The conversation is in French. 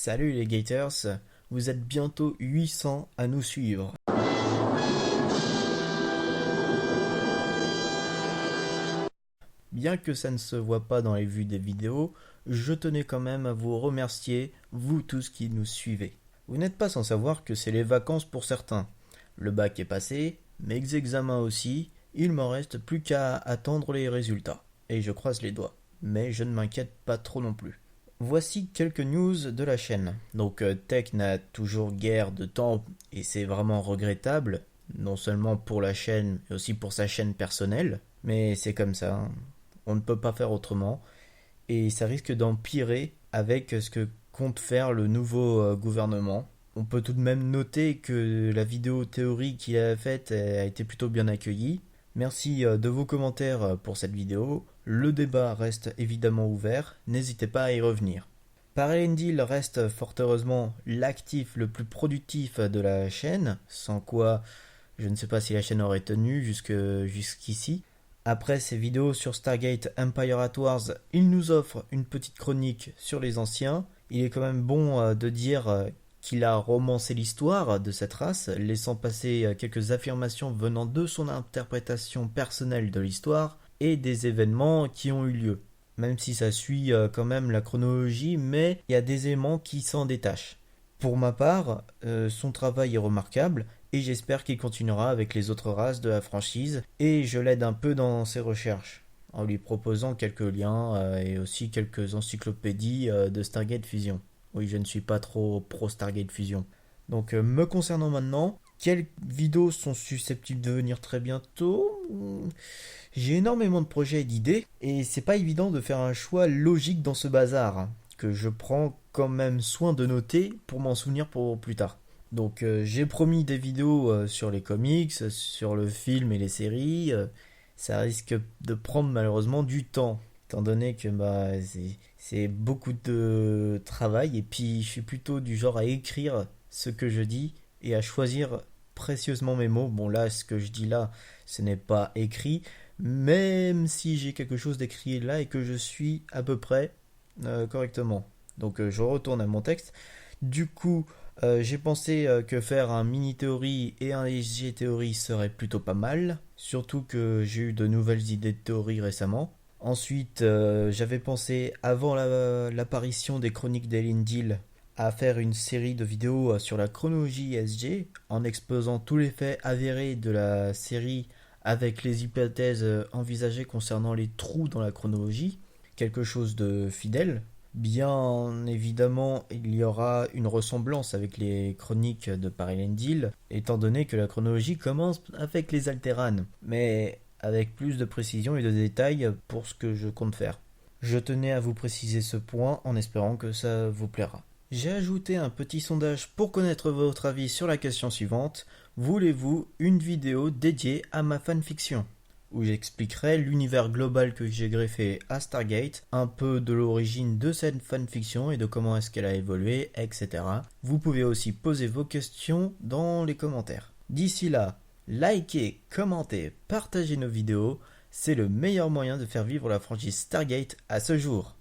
Salut les Gators, vous êtes bientôt 800 à nous suivre. Bien que ça ne se voit pas dans les vues des vidéos, je tenais quand même à vous remercier, vous tous qui nous suivez. Vous n'êtes pas sans savoir que c'est les vacances pour certains. Le bac est passé, mes examens aussi, il m'en reste plus qu'à attendre les résultats. Et je croise les doigts. Mais je ne m'inquiète pas trop non plus. Voici quelques news de la chaîne. Donc Tech n'a toujours guère de temps et c'est vraiment regrettable, non seulement pour la chaîne mais aussi pour sa chaîne personnelle, mais c'est comme ça, hein. On ne peut pas faire autrement et ça risque d'empirer avec ce que compte faire le nouveau gouvernement. On peut tout de même noter que la vidéo théorie qu'il a faite a été plutôt bien accueillie. Merci de vos commentaires pour cette vidéo. Le débat reste évidemment ouvert, n'hésitez pas à y revenir. Parallel reste fort heureusement l'actif le plus productif de la chaîne, sans quoi je ne sais pas si la chaîne aurait tenu jusqu'ici. Après ces vidéos sur Stargate Empire at Wars, il nous offre une petite chronique sur les anciens. Il est quand même bon de dire qu'il a romancé l'histoire de cette race, laissant passer quelques affirmations venant de son interprétation personnelle de l'histoire et des événements qui ont eu lieu. Même si ça suit quand même la chronologie, mais il y a des éléments qui s'en détachent. Pour ma part, son travail est remarquable et j'espère qu'il continuera avec les autres races de la franchise et je l'aide un peu dans ses recherches en lui proposant quelques liens et aussi quelques encyclopédies de Stargate Fusion. Oui, je ne suis pas trop pro Stargate Fusion. Donc, me concernant maintenant, quelles vidéos sont susceptibles de venir très bientôt? J'ai énormément de projets et d'idées, et c'est pas évident de faire un choix logique dans ce bazar, que je prends quand même soin de noter pour m'en souvenir pour plus tard. Donc j'ai promis des vidéos sur les comics, sur le film et les séries. Ça risque de prendre malheureusement du temps, étant donné que c'est beaucoup de travail et puis je suis plutôt du genre à écrire ce que je dis et à choisir précieusement mes mots. Bon là, ce que je dis là, ce n'est pas écrit, même si j'ai quelque chose d'écrit là et que je suis à peu près correctement. Donc je retourne à mon texte. Du coup, j'ai pensé que faire un mini théorie et un léger théorie serait plutôt pas mal, surtout que j'ai eu de nouvelles idées de théorie récemment. Ensuite, j'avais pensé, avant l'apparition des chroniques d'Elendil, à faire une série de vidéos sur la chronologie SG, en exposant tous les faits avérés de la série avec les hypothèses envisagées concernant les trous dans la chronologie, quelque chose de fidèle. Bien évidemment, il y aura une ressemblance avec les chroniques de Parallel, étant donné que la chronologie commence avec les Alteranes, mais avec plus de précision et de détails pour ce que je compte faire. Je tenais à vous préciser ce point en espérant que ça vous plaira. J'ai ajouté un petit sondage pour connaître votre avis sur la question suivante. Voulez-vous une vidéo dédiée à ma fanfiction ? Où j'expliquerai l'univers global que j'ai greffé à Stargate, un peu de l'origine de cette fanfiction et de comment est-ce qu'elle a évolué, etc. Vous pouvez aussi poser vos questions dans les commentaires. D'ici là, likez, commentez, partagez nos vidéos, c'est le meilleur moyen de faire vivre la franchise Stargate à ce jour.